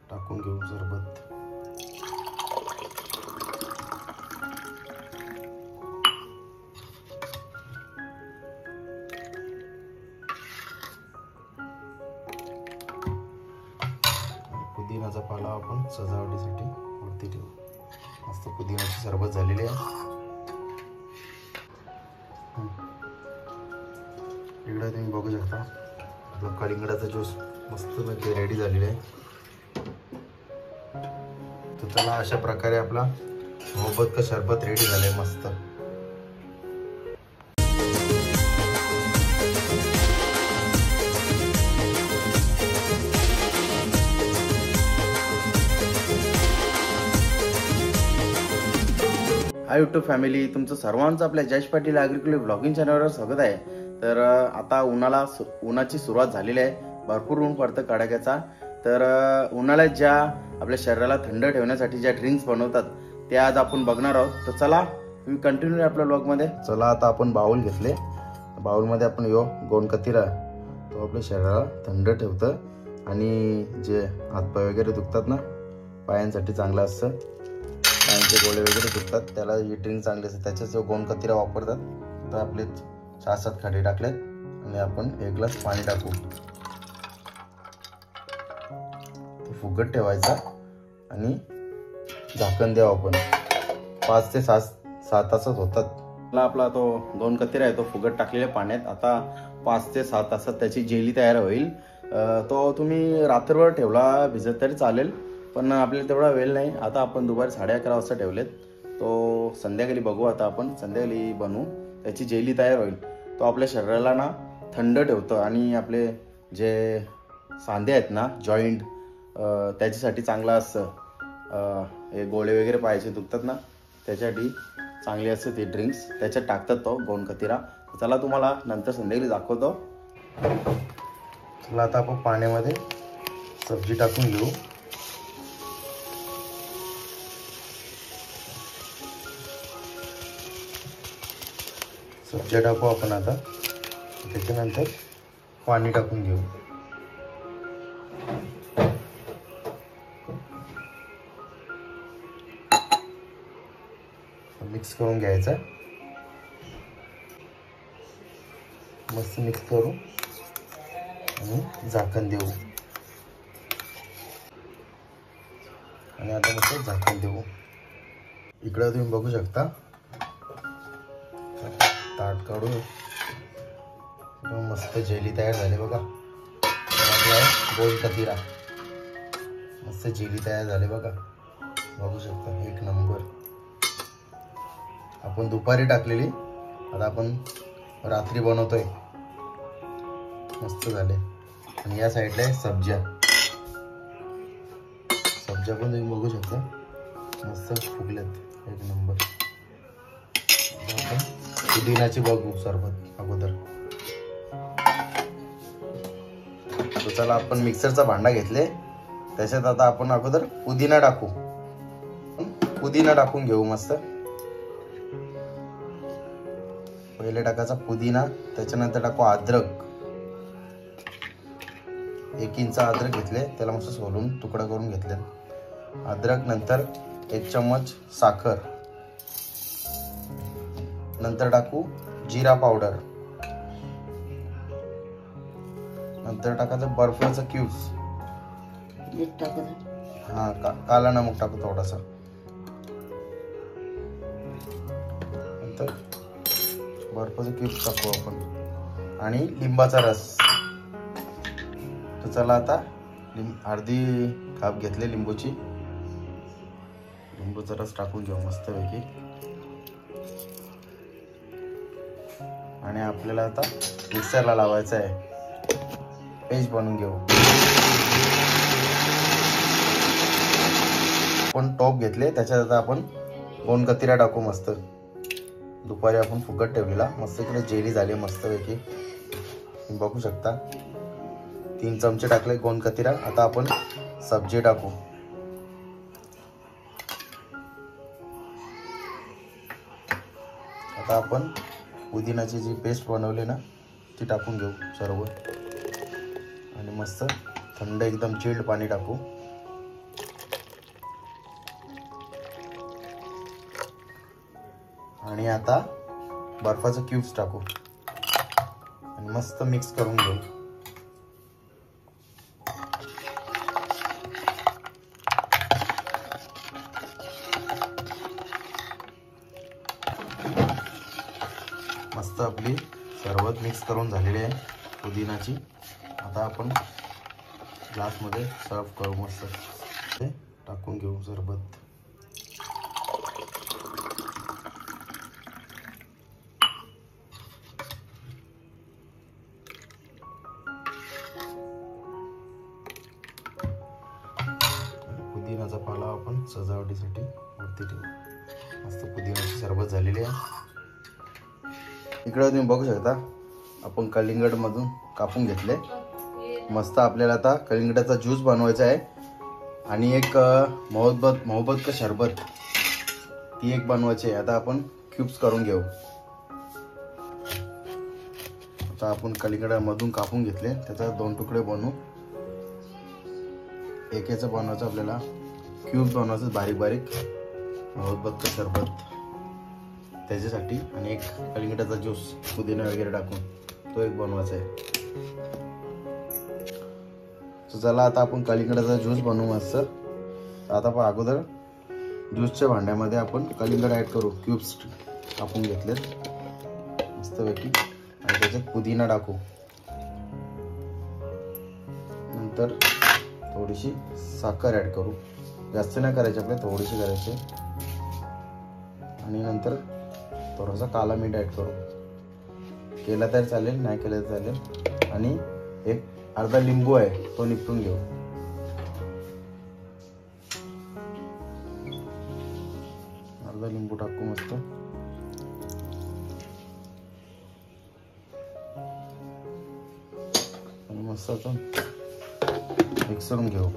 टाकून घेऊ सरबत। पुदिनाचा पाला आपण सजावटीसाठी वरती ठेवू। मस्त पुदिन्याची सरबत झालेली आहे। इकडे तुम्ही बघू शकता आपला कलिंगडाचा ज्यूस मस्त रेडी झालेला आहे। तर चला अशा प्रकारे आपला मोहब्बत का शरबत रेडी झालाय मस्त। हाय यूट्यूब फॅमिली, तुमचं सर्वांचं आपल्या जयेश पाटील ॲग्रिकल्चर ब्लॉगिंग चॅनलवर स्वागत आहे। तर आता उन्हाची सुरुवात झालेली आहे। भरपूर ऊन पडतं कडाक्याचा। तर उन्हाळ्यात ज्या आपल्या शरीराला थंड ठेवण्यासाठी ज्या ड्रिंक्स बनवतात ते आज आपण बघणार आहोत। तर चला तुम्ही कंटिन्यू आपल्या ब्लॉगमध्ये। चला आता आपण बाउल घेतले, बाउलमध्ये आपण गोंद कतिरा तो आपल्या शरीराला थंड ठेवतं आणि जे हातपाय वगैरे दुखतात ना पायांसाठी चांगलं असतं, पायांचे गोळे वगैरे दुखतात त्याला ही ड्रिंक चांगली असते। त्याच्यात जो गोंद कतिरा वापरतात। तर आपले 6-7 खडे टाकलेत आणि आपण 1 ग्लास पाणी टाकू। फुगत ठेवायचा आणि झाकण द्यावं आपण। 5 ते 7 तासात होतात। आपला तो गोंद कतिरा आहे तो फुगत टाकलेल्या पाण्यात आता 5 ते 7 तासात त्याची जेली तयार होईल। तो तुम्ही रात्रभर ठेवला भिजत तरी चालेल, पण आपल्याला तेवढा वेळ नाही। आता आपण दुपारी 11:30 वाजता ठेवलेत, तो संध्याकाळी बघू। आता आपण संध्याकाळी बनवू, त्याची जेली तयार होईल। तो आपल्या शरीराला ना थंड ठेवतो आणि आपले जे सांधे आहेत ना जॉईंट त्याच्यासाठी चांगला असतं। हे गोळे वगैरे पायाचे दुखतात ना त्याच्यासाठी चांगली असते ती ड्रिंक्स। त्याच्यात टाकतात तो गोंद कतिरा। चला तुम्हाला नंतर संध्याकाळी दाखवतो। चला आता आपण पाण्यामध्ये सब्जी टाकून घेऊ। सब्जी टाकू आपण आता, त्याच्यानंतर पाणी टाकून घेऊ। मिक्स करून घ्यायचा, मस्त मिक्स करू आणि झाकण देऊ। आणि आता मस्त झाकण देऊ। इकडे तुम्ही बघू शकता ताट काढून मस्त जेली तयार झाली बघा। गोंद कतिरा मस्त जेली तयार झाली बघा, बघू शकता 1 नंबर। आपण दुपारी टाकलेली, आता आपण रात्री बनवतोय, मस्त झाले। आणि या साईडला आहे सब्ज्या पण तुम्ही बघू शकता मस्त फुगल्यात 1 नंबर। पुदिनाची बघू सरबत अगोदर। तर चला आपण मिक्सरचा भांडा घेतले, त्याच्यात आता आपण अगोदर पुदिना टाकू। पुदिना टाकून घेऊ मस्त। पहिले टाकायचा पुदिना, त्याच्यानंतर टाकू अद्रक। 1 इंच अद्रक घेतले, त्याला मस्त सोलून तुकडा करून घेतले अद्रक। नंतर 1 चम्मच साखर, नंतर टाकू जिरा पावडर, नंतर टाकायचं बर्फाचं क्यूब्स, काला नमक टाकू थोडासा, नंतर बर्फाचं क्यूब्स टाकू आपण आणि लिंबाचा रस। तर चला आता अर्धी काप घेतले लिंबूची, लिंबूचा रस टाकून घेऊ मस्तपैकी। आणि आपल्याला आता मिक्सरला लावायचं आहे, पेस्ट बनवून घेऊ। आपण टोप घेतले, त्याच्यात आता आपण गोंद कतिरा टाकू मस्त। दुपारी आपण फुगत ठेवलेला मस्त इकडे जेली झाली मस्तपैकी, तुम्ही बघू शकता। 3 चमचे टाकले गोंद कतिरा। आता आपण सब्जी टाकू। आता आपण पुदिनाची जी पेस्ट बनवली ना ती टाकून घेऊ सर्व आणि मस्त थंड एकदम चिल्ड पाणी टाकू। आणि आता बर्फाचे क्यूब्स टाकू आणि मस्त मिक्स करून घेऊ. मस्त आपली सरबत मिक्स करून झालेली आहे पुदिनाची. आता आपण ग्लासमध्ये सर्व करू. मस्त ते टाकून घेऊ सरबत. पुदिनाचा पाला आपण सजावटीसाठी वरती ठेवू. मस्त पुदिनाची सरबत झालेली आहे. इकडे तुम्ही बघू शकता आपण कलिंगड मधून कापून घेतले. मस्त आपल्याला आता कलिंगडाचा ज्यूस बनवायचा आहे आणि एक मोहब्बत का शरबत ती एक बनवायची आहे. आता आपण क्यूब्स करून घेऊ. आता आपण कलिंगडामधून कापून घेतले, त्याचा 2 तुकडे बनवू. एक याचं बनवायचं आपल्याला क्यूब्स बनवायचं बारीक बारीक मोहब्बत का शरबत त्याच्यासाठी, आणि एक कलिंगडाचा ज्यूस पुदिना वगैरे टाकून तो एक बनवायचा आहे. तर चला आता आपण कलिंगडाचा ज्यूस बनवू मस्त. आता पण अगोदर ज्यूसच्या भांड्यामध्ये आपण कलिंगड ॲड करू. क्यूब्स कापून घेतलेत मस्तपैकी आणि त्याच्यात पुदिना टाकू. नंतर थोडीशी साखर ॲड करू. जास्त नाही करायची आपल्याला, थोडीशी करायची. आणि नंतर थोडासा काला मीठ ॲड करू. केला तर चालेल, नाही केलं तर चालेल. आणि एक अर्धा लिंबू आहे तो निपटून घेऊ. अर्धा लिंबू टाकू मस्त. आणि मस्त आता मिक्स करून घेऊ.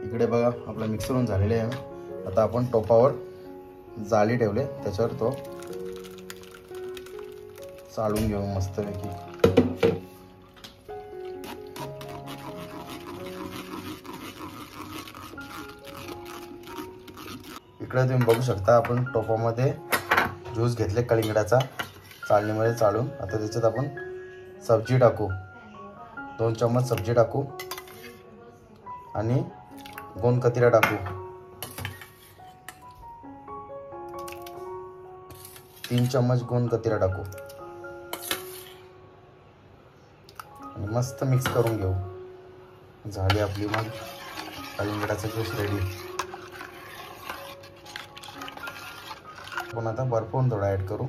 इकडे बघा आपला मिक्स होऊन झालेले आहे. आता आपण टोपावर जाळी ठेवले, त्याच्यावर तो चाळून घेऊ मस्तपैकी. इकडे तुम्ही बघू शकता आपण टोपामध्ये ज्यूस घेतले कलिंगडाचा चाळणीमध्ये चाळून. आता त्याच्यात आपण सब्जी टाकू. 2 चम्मच सब्जी टाकू आणि गोंद कतिरा टाकू. 3 चम्मच गोंद कतिरा टाकू आणि मस्त मिक्स करून घेऊ. झाली आपली मग कलिंगडाचा ज्यूस रेडी. आपण आता बर्फ थोडा ॲड करू.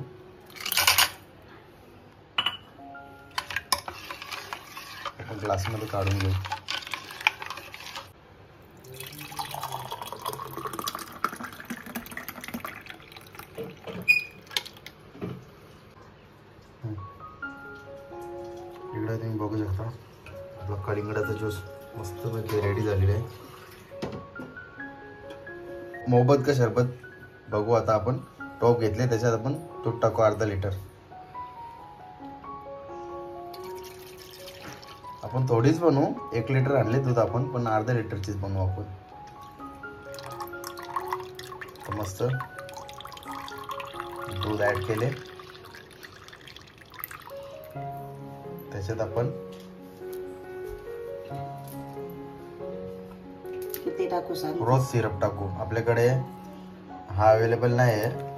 आपण ग्लासमध्ये काढून घेऊ. इकडे तुम्ही बघू शकता आपला कलिंगडाचा ज्यूस मस्तपैकी रेडी झालेला आहे. मोहब्बत का शरबत बघू. आता आपण टोप घेतले, त्याच्यात आपण दूध टाकू अर्धा लिटर. आपण थोडीच बनवू. 1 लिटर आणले दूध आपण, पण अर्धा लिटरचीच बनवू आपण. तर मस्त दूध ॲड केले, त्याच्यात आपण किती टाकू सांग? रोज सिरप टाकू. आपल्याकडे हा अवेलेबल नाही आहे.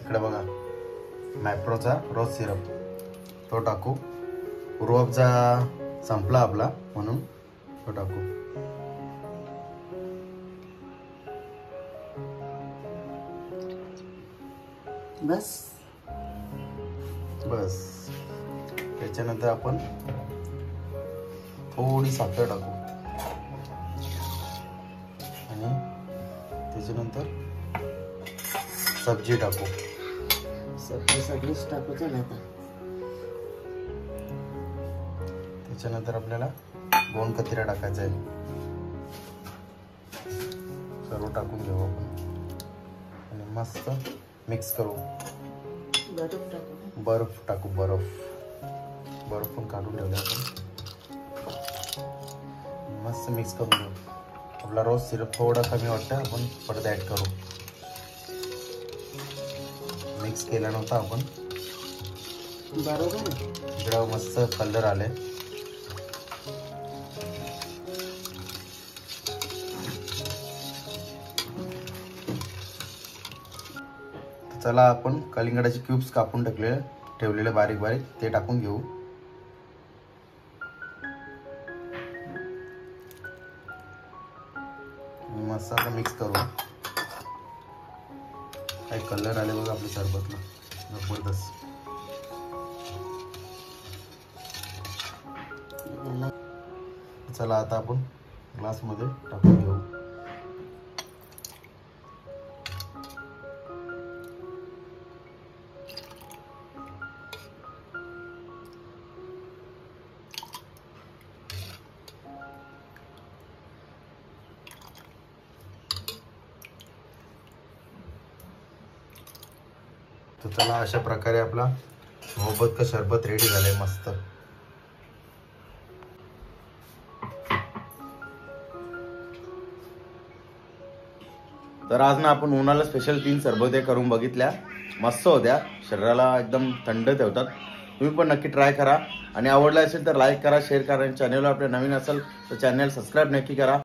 इकडे बघा मॅप्रोचा रोज सिरप तो टाकू. रूअफजा संपला आपला म्हणून तो टाकू. बस बस. त्याच्यानंतर आपण थोडी साखर टाकू आणि त्याच्यानंतर सब्जी टाकू. सगळीच टाकू. चला आता त्याच्यानंतर आपल्याला गोंद कतिरा टाकायचा आहे. सर्व टाकून घेऊ आपण आणि मस्त मिक्स करू. बर्फ टाकू. बर्फ टाकू. बर्फ पण काढून ठेवले आपण. मस्त मिक्स करून घेऊ. आपला रोज सिरप थोडा कमी वाटतं, आपण परत ॲड करू. मिक्स केल्यानंतर आपण बरोबर आहे. इकडं मस्त कलर आले. चला आपण कलिंगडाचे क्यूब्स कापून ठेवलेले बारीक बारीक ते टाकून घेऊ. मस्त आता मिक्स करू. काय कलर आले बघा आपल्या सरबतला, जबरदस्त. चला आता आपण ग्लास मध्ये टाकून घेऊ. तर चला अशा प्रकारे आपला मोहब्बत का शरबत रेडी झालंय मस्त. तर आज ना आपण उन्हाला स्पेशल 3 सरबते करून बघितल्या. मस्त होत्या, शरीराला एकदम थंड ठेवतात. तुम्ही पण नक्की ट्राय करा आणि आवडला असेल तर लाईक करा, शेअर करा. चॅनलवर आपल्या नवीन असेल तर चॅनल सबस्क्राईब नक्की करा.